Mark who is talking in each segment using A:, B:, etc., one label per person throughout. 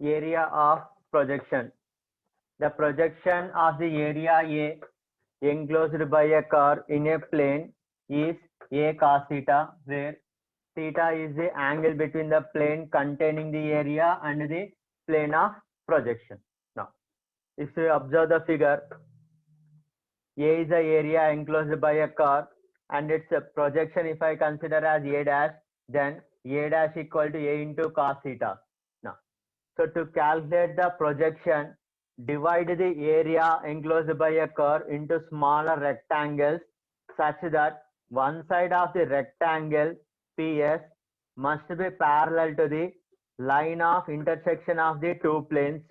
A: area of projection. The projection of the area A enclosed by a curve in a plane is A cos theta, where theta is the angle between the plane containing the area and the plane of projection. Now, if you observe the figure, A is the area enclosed by a curve and its projection, if I consider as A dash, then A dash equal to A into cos theta. Now, so to calculate the projection, divide the area enclosed by a curve into smaller rectangles such that one side of the rectangle PS must be parallel to the line of intersection of the two planes,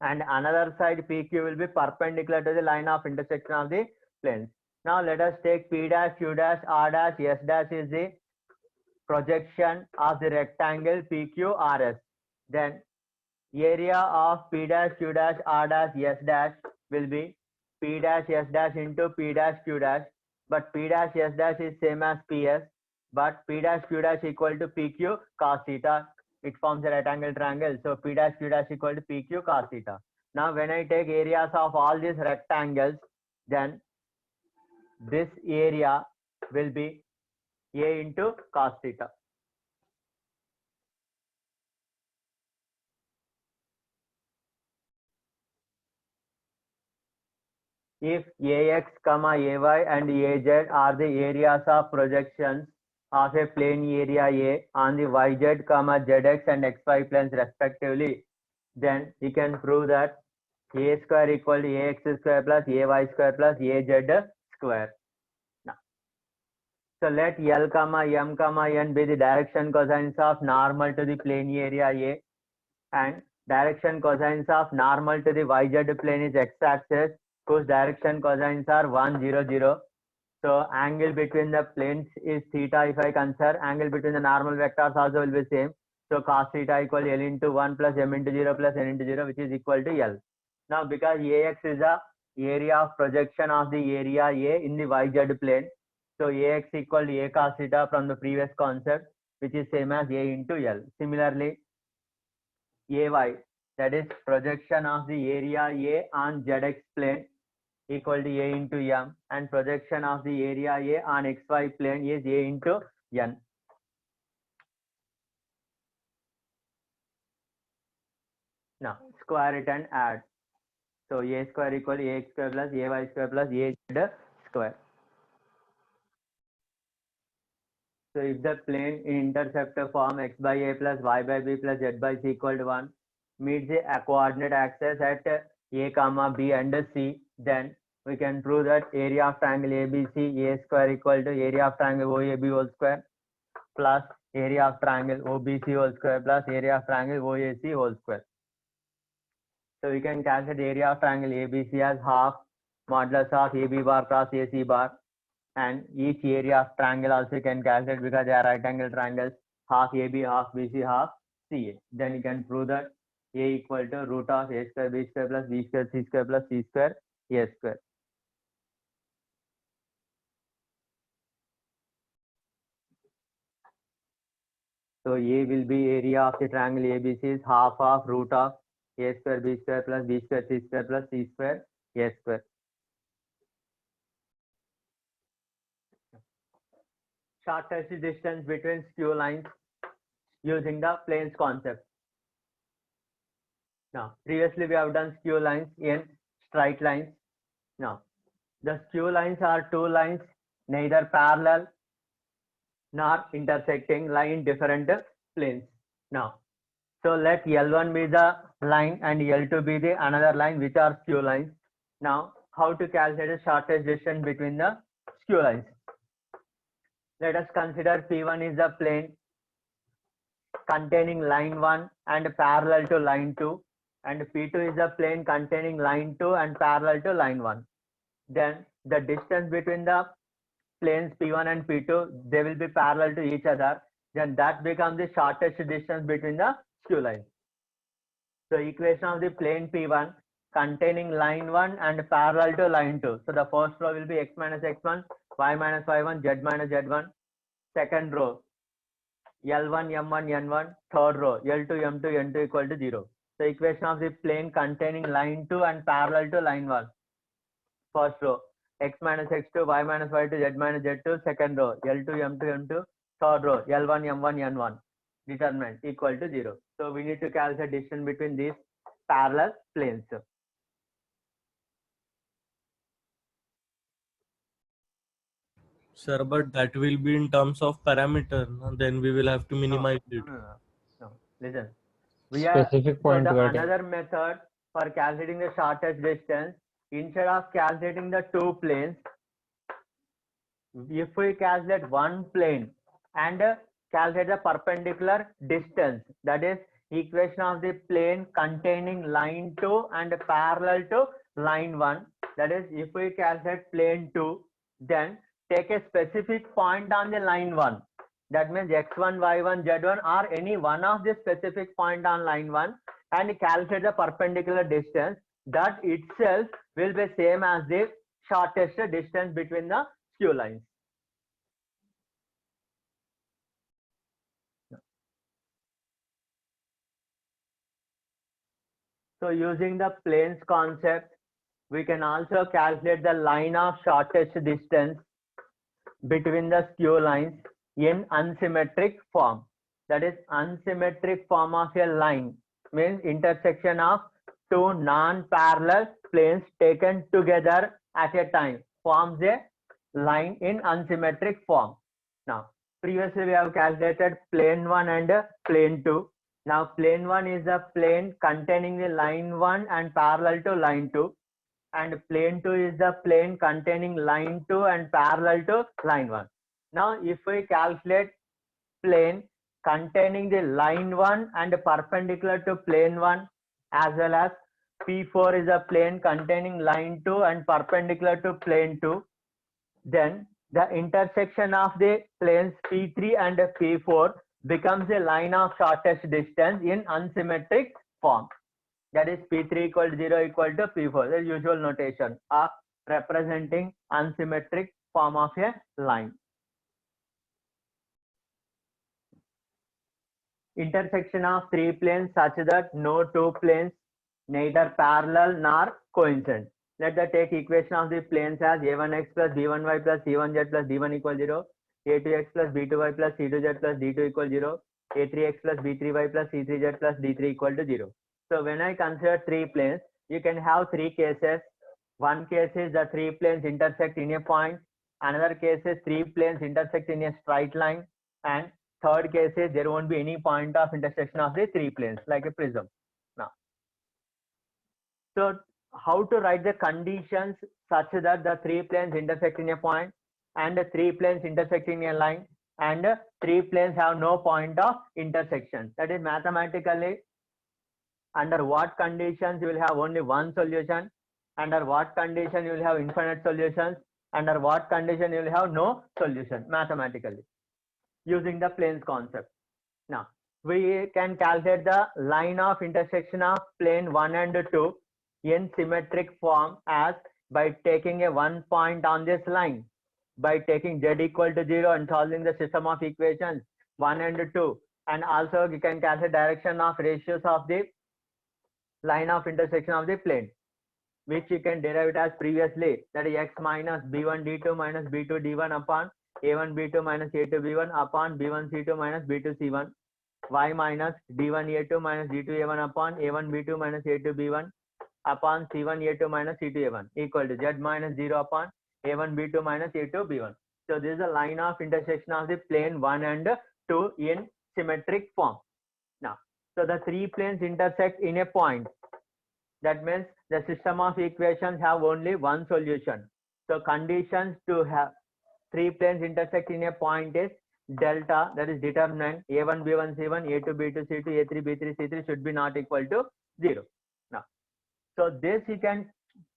A: and another side PQ will be perpendicular to the line of intersection of the planes. Now let us take P dash, Q dash, R dash, S dash is the projection of the rectangle PQRS. Then area of P dash, Q dash, R dash, S dash will be P dash S dash into P dash Q dash, but P dash S dash is same as PS, but P dash Q dash equal to PQ cos theta. It forms a right angle triangle, so P dash Q dash equal to PQ cos theta. Now when I take areas of all these rectangles, then this area will be A into cos theta. If AX, AY and AZ are the areas of projections of a plane area A on the YZ, ZX and XY planes respectively, then we can prove that A square equal to AX square plus AY square plus AZ square. Now, so let L, M, N be the direction cosines of normal to the plane area A, and direction cosines of normal to the YZ plane is x-axis, whose direction cosines are 1, 0, 0. So angle between the planes is theta. If I consider angle between the normal vectors also will be same. So cos theta equal L into 1 plus M into 0 plus N into 0, which is equal to L. Now because AX is the area of projection of the area A in the YZ plane, so AX equal to A cos theta from the previous concept, which is same as A into L. Similarly, AY, that is projection of the area A on ZX plane, equal to A into M, and projection of the area A on XY plane is A into N. Now square it and add. So A square equal to AX square plus AY square plus AZ square. So if the plane in interceptor form x by A plus y by B plus z by C equal to 1 meets the coordinate axis at A, B and C, then we can prove that area of triangle ABC A square equal to area of triangle OAB whole square plus area of triangle OBC whole square plus area of triangle OAC whole square. So we can calculate area of triangle ABC as half modulus of AB bar cross AC bar, and each area of triangle also can calculate because they are right angle triangles, half AB, half BC, half CA. Then you can prove that A equal to root of A square B square plus B square C square plus C square A square. So A will be area of the triangle ABC is half of root of A square B square plus B square C square plus C square A square. Shortest distance between skew lines using the planes concept. Now, previously we have done skew lines in straight lines. Now, the skew lines are two lines neither parallel nor intersecting, lie in different planes. Now, so let L1 be the line and L2 be the another line, which are skew lines. Now, how to calculate the shortest distance between the skew lines? Let us consider P1 is the plane containing line 1 and parallel to line 2, and P2 is the plane containing line 2 and parallel to line 1. Then the distance between the planes P1 and P2, they will be parallel to each other. Then that becomes the shortest distance between the skew lines. So equation of the plane P1 containing line 1 and parallel to line 2. So the first row will be x minus x1, y minus y1, z minus z1. Second row, L1, M1, N1, third row, L2, M2, N2 equal to 0. So equation of the plane containing line 2 and parallel to line 1. First row, x minus x2, y minus y2, z minus z2, second row, L2, M2, M2, third row, L1, M1, N1, determinant equal to 0. So we need to calculate distance between these parallel planes.
B: Sir, but that will be in terms of parameter. No? Then we will have to minimize it.
A: No. Listen. We are
C: Specific
A: so
C: point
A: the
C: getting.
A: another method for calculating the shortest distance, instead of calculating the two planes, if we calculate one plane and calculate the perpendicular distance, that is equation of the plane containing line 2 and parallel to line 1, that is if we calculate plane 2, then take a specific point on the line 1, that means x1, y1, z1 or any one of the specific point on line 1 and calculate the perpendicular distance, that itself will be same as the shortest distance between the skew lines. So using the planes concept, we can also calculate the line of shortest distance between the skew lines in unsymmetric form. That is unsymmetric form of a line means intersection of two non-parallel planes taken together at a time forms a line in unsymmetric form. Now, previously we have calculated plane 1 and plane 2. Now, plane 1 is a plane containing the line 1 and parallel to line 2. And plane 2 is the plane containing line 2 and parallel to line 1. Now, if we calculate plane containing the line 1 and perpendicular to plane 1, as well as P4 is a plane containing line 2 and perpendicular to plane 2, then the intersection of the planes P3 and P4 becomes a line of shortest distance in unsymmetric form. That is P3 equal to 0 equal to P4, the usual notation of representing unsymmetric form of a line. Intersection of three planes such that no two planes neither parallel nor coincident. Let us take equation of the planes as a1x plus b1y plus c1z plus d1 equal 0, a2x plus b2y plus c2z plus d2 equal 0, a3x plus b3y plus c3z plus d3 equal to 0. So when I consider three planes, you can have three cases. One case is the three planes intersect in a point. Another case is three planes intersect in a straight line. And third case is there won't be any point of intersection of the three planes like a prism. Now, so how to write the conditions such that the three planes intersect in a point and the three planes intersect in a line and three planes have no point of intersection? That is mathematically under what conditions you will have only one solution, under what condition you will have infinite solutions, under what condition you will have no solution mathematically using the planes concept. Now, we can calculate the line of intersection of plane 1 and 2 in symmetric form as by taking a one point on this line, by taking z equal to 0 and solving the system of equations 1 and 2, and also you can calculate direction of ratios of the line of intersection of the plane, which you can derive it as previously, that is x minus b1 d2 minus b2 d1 upon a1 b2 minus a2 b1 upon b1 c2 minus b2 c1, y minus d1 a2 minus d2 a1 upon a1 b2 minus a2 b1 upon c1 a2 minus c2 a1 equal to z minus 0 upon a1 b2 minus a2 b1. So this is the line of intersection of the plane 1 and 2 in symmetric form. Now, so the three planes intersect in a point. That means the system of equations have only one solution. So conditions to have three planes intersect in a point is delta, that is determinant a1 b1 c1 a2 b2 c2 a3 b3 c3 should be not equal to 0. Now, so this you can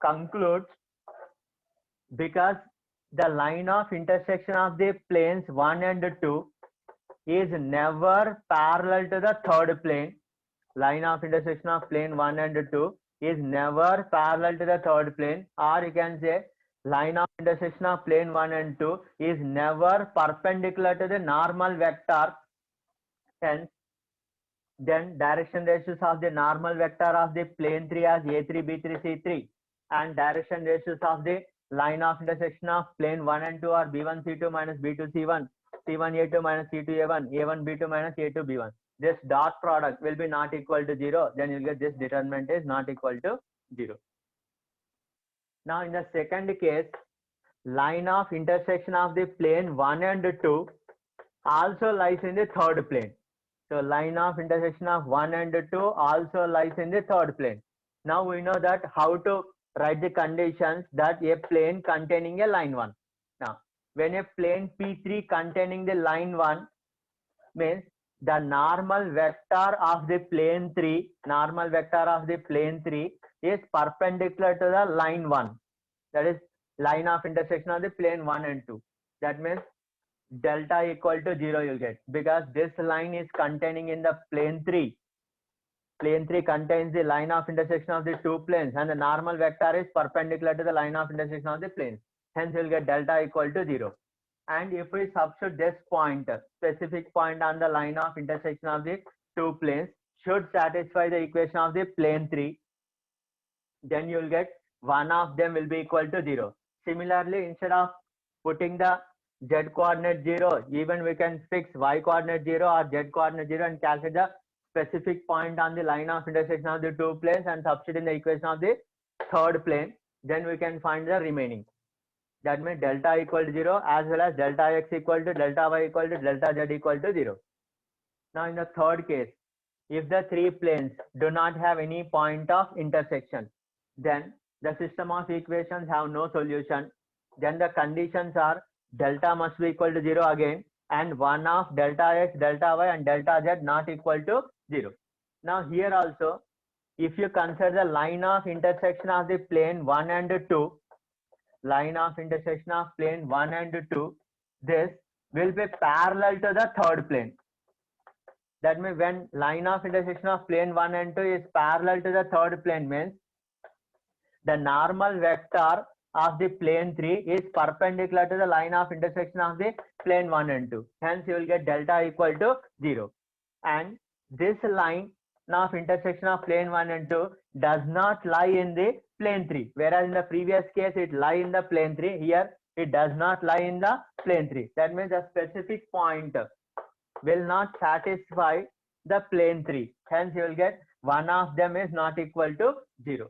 A: conclude because the line of intersection of the planes 1 and 2 is never parallel to the third plane. Line of intersection of plane 1 and 2 is never parallel to the third plane, or you can say line of intersection of plane 1 and 2 is never perpendicular to the normal vector Hence, then direction ratios of the normal vector of the plane 3 as a3, b3, c3, and direction ratios of the line of intersection of plane 1 and 2 are b1, c2 minus b2, c1, c1, a2 minus c2, a1, a1, b2 minus a2, b1. This dot product will be not equal to 0. Then you'll get this determinant is not equal to 0. Now in the second case, line of intersection of the plane 1 and 2 also lies in the third plane. So line of intersection of 1 and 2 also lies in the third plane. Now we know that how to write the conditions that a plane containing a line 1. Now when a plane P3 containing the line 1 means the normal vector of the plane 3, is perpendicular to the line 1. That is line of intersection of the plane 1 and 2. That means delta equal to 0 you'll get, because this line is containing in the plane 3. Plane 3 contains the line of intersection of the two planes, and the normal vector is perpendicular to the line of intersection of the planes. Hence you'll get delta equal to 0. And if we substitute this point, specific point on the line of intersection of the two planes should satisfy the equation of the plane 3, then you'll get one of them will be equal to 0. Similarly, instead of putting the z coordinate 0, even we can fix y coordinate 0 or z coordinate 0 and calculate the specific point on the line of intersection of the two planes and substitute in the equation of the third plane. Then we can find the remaining. That means delta equal to 0 as well as delta x equal to delta y equal to delta z equal to 0. Now in the third case, if the three planes do not have any point of intersection, then the system of equations have no solution. Then the conditions are delta must be equal to 0 again, and one of delta x, delta y and delta z not equal to 0. Now here also, if you consider the line of intersection of the plane 1 and 2, this will be parallel to the third plane. That means when line of intersection of plane 1 and 2 is parallel to the third plane, means the normal vector of the plane 3 is perpendicular to the line of intersection of the plane 1 and 2. Hence you will get delta equal to 0. And this line of intersection of plane 1 and 2 does not lie in the plane 3, whereas in the previous case it lie in the plane 3. Here it does not lie in the plane 3. That means the specific point will not satisfy the plane 3. Hence you will get one of them is not equal to 0.